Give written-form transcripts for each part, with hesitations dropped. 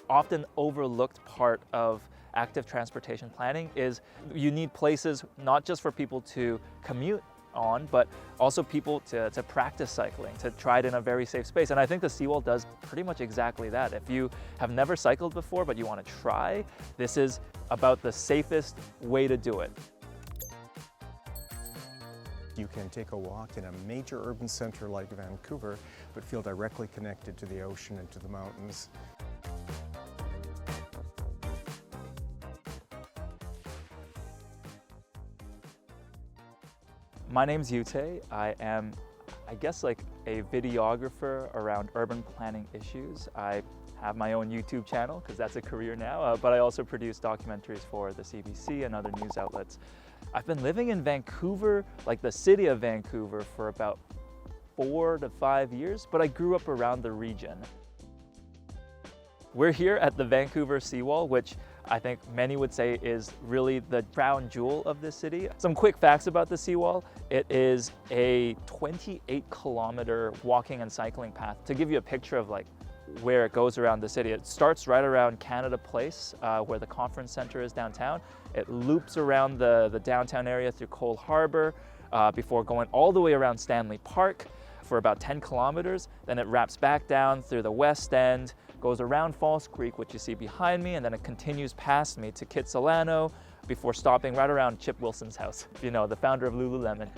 often overlooked part of active transportation planning is you need places not just for people to commute on, but also people to practice cycling, to try it in a very safe space. And I think the Seawall does pretty much exactly that. If you have never cycled before, but you want to try, this is about the safest way to do it. You can take a walk in a major urban center like Vancouver, but feel directly connected to the ocean and to the mountains. My name's Uytae. I am, I guess, like a videographer around urban planning issues. I have my own YouTube channel because that's a career now, but I also produce documentaries for the CBC and other news outlets. I've been living in Vancouver, like the city of Vancouver, for about 4 to 5 years, but I grew up around the region. We're here at the Vancouver Seawall, which I think many would say is really the crown jewel of this city. Some quick facts about the Seawall. It is a 28-kilometer walking and cycling path. To give you a picture of like where it goes around the city, it starts right around Canada Place, where the conference center is downtown. It loops around the downtown area through Cole Harbour before going all the way around Stanley Park for about 10 kilometers. Then it wraps back down through the West End, goes around False Creek, which you see behind me, and then it continues past me to Kitsilano before stopping right around Chip Wilson's house, you know, the founder of Lululemon.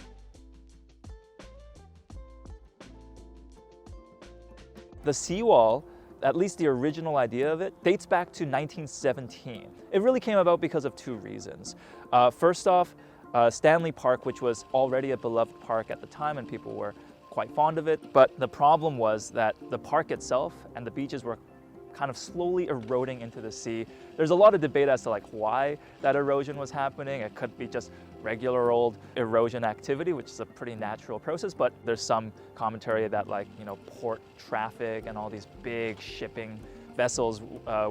The Seawall, at least the original idea of it, dates back to 1917. It really came about because of 2 reasons. First off, Stanley Park, which was already a beloved park at the time and people were quite fond of it, but the problem was that the park itself and the beaches were kind of slowly eroding into the sea. There's a lot of debate as to like why that erosion was happening. It could be just regular old erosion activity, which is a pretty natural process, but there's some commentary that, like, you know, port traffic and all these big shipping vessels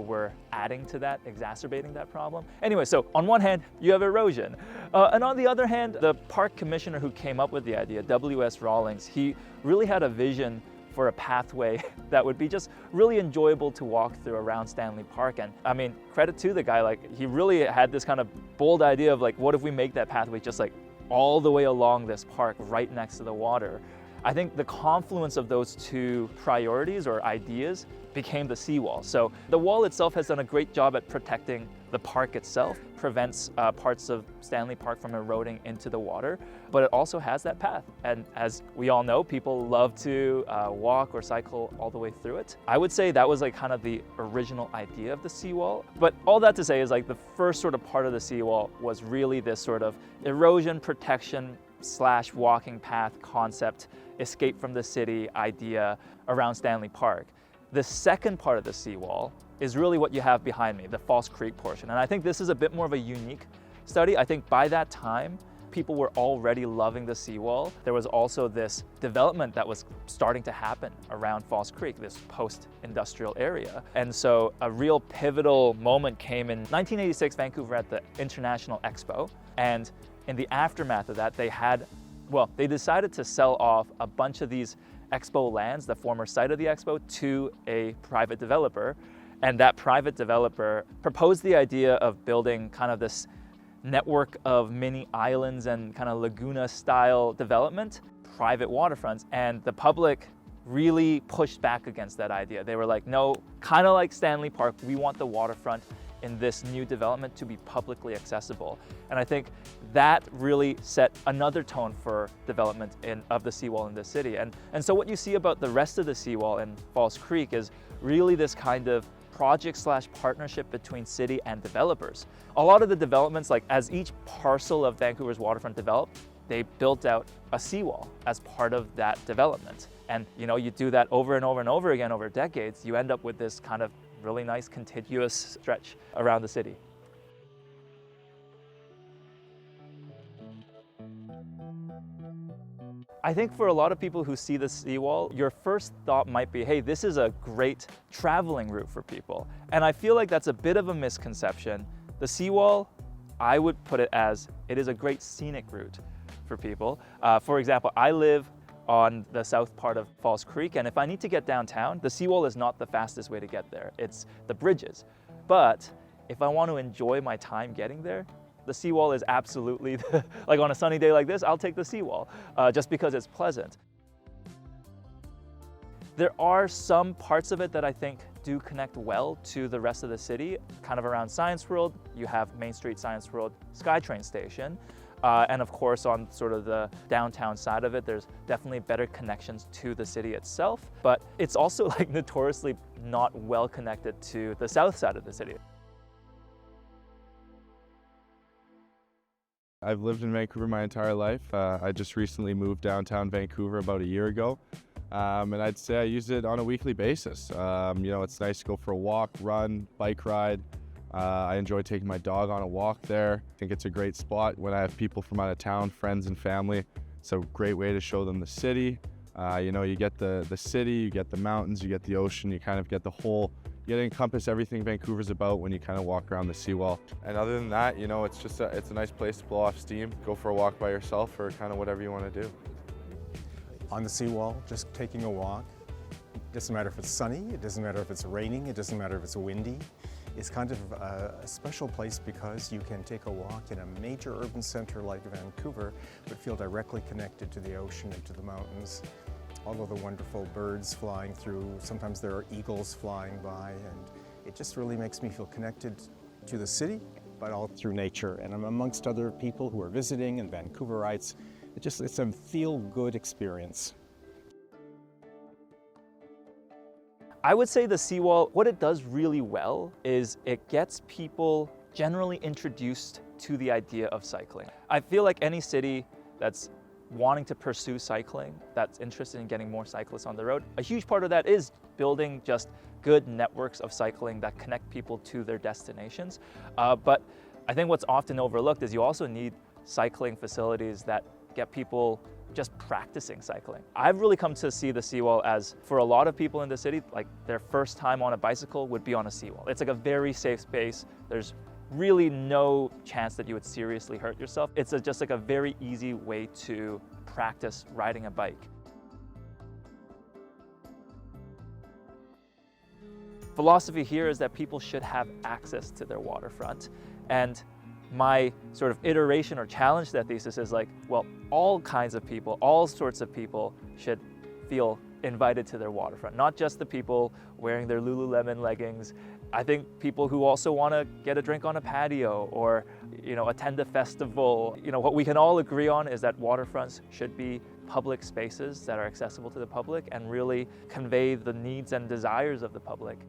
were adding to that, exacerbating that problem. Anyway, so on one hand, you have erosion. And on the other hand, the park commissioner who came up with the idea, W.S. Rawlings, he really had a vision for a pathway that would be just really enjoyable to walk through around Stanley Park. And I mean, credit to the guy, like he really had this kind of bold idea of like, what if we make that pathway just like all the way along this park right next to the water? I think the confluence of those 2 priorities or ideas became the Seawall. So the wall itself has done a great job at protecting the park itself, prevents parts of Stanley Park from eroding into the water, but it also has that path. And as we all know, people love to walk or cycle all the way through it. I would say that was like kind of the original idea of the Seawall. But all that to say is like the first sort of part of the Seawall was really this sort of erosion protection / walking path concept, escape from the city idea around Stanley Park. The second part of the Seawall is really what you have behind me, the False Creek portion. And I think this is a bit more of a unique study. I think by that time, people were already loving the Seawall. There was also this development that was starting to happen around False Creek, this post-industrial area. And so a real pivotal moment came in 1986, Vancouver at the International Expo. And in the aftermath of that, they decided to sell off a bunch of these expo lands, the former site of the expo, to a private developer. And that private developer proposed the idea of building kind of this network of mini islands and kind of Laguna style development, private waterfronts. And the public really pushed back against that idea. They were like, no, kind of like Stanley Park, we want the waterfront in this new development to be publicly accessible. And I think that really set another tone for development of the Seawall in this city. And so what you see about the rest of the Seawall in False Creek is really this kind of project / partnership between city and developers. A lot of the developments, like as each parcel of Vancouver's waterfront developed, they built out a seawall as part of that development. And you know, you do that over and over and over again over decades, you end up with this kind of really nice contiguous stretch around the city. I think for a lot of people who see the Seawall, your first thought might be, hey, this is a great traveling route for people. And I feel like that's a bit of a misconception. The Seawall, I would put it as, it is a great scenic route for people. For example, I live on the south part of Falls Creek, and if I need to get downtown, the seawall is not the fastest way to get there. It's the bridges. But if I want to enjoy my time getting there, the seawall is absolutely, like on a sunny day like this, I'll take the seawall just because it's pleasant. There are some parts of it that I think do connect well to the rest of the city. Kind of around Science World, you have Main Street Science World SkyTrain station. And of course, on sort of the downtown side of it, there's definitely better connections to the city itself, but it's also like notoriously not well connected to the south side of the city. I've lived in Vancouver my entire life. I just recently moved downtown Vancouver about a year ago. And I'd say I use it on a weekly basis. You know, it's nice to go for a walk, run, bike ride. I enjoy taking my dog on a walk there. I think it's a great spot when I have people from out of town, friends and family. It's a great way to show them the city. You know, you get the city, you get the mountains, you get the ocean, you kind of get the whole, you get to encompass everything Vancouver's about when you kind of walk around the seawall. And other than that, you know, it's just it's a nice place to blow off steam, go for a walk by yourself or kind of whatever you want to do. On the seawall, just taking a walk. It doesn't matter if it's sunny, it doesn't matter if it's raining, it doesn't matter if it's windy. It's kind of a special place because you can take a walk in a major urban center like Vancouver, but feel directly connected to the ocean and to the mountains. All of the wonderful birds flying through, sometimes there are eagles flying by, and it just really makes me feel connected to the city, but all through nature. And I'm amongst other people who are visiting and Vancouverites. It's a feel-good experience. I would say the seawall, what it does really well is it gets people generally introduced to the idea of cycling. I feel like any city that's wanting to pursue cycling, that's interested in getting more cyclists on the road, a huge part of that is building just good networks of cycling that connect people to their destinations. But I think what's often overlooked is you also need cycling facilities that get people just practicing cycling. I've really come to see the seawall as, for a lot of people in the city, like their first time on a bicycle would be on a seawall. It's like a very safe space. There's really no chance that you would seriously hurt yourself. It's just like a very easy way to practice riding a bike. Philosophy here is that people should have access to their waterfront. And my sort of iteration or challenge to that thesis is like, well, all kinds of people, all sorts of people should feel invited to their waterfront, not just the people wearing their Lululemon leggings. I think people who also want to get a drink on a patio or, you know, attend a festival. You know, what we can all agree on is that waterfronts should be public spaces that are accessible to the public and really convey the needs and desires of the public.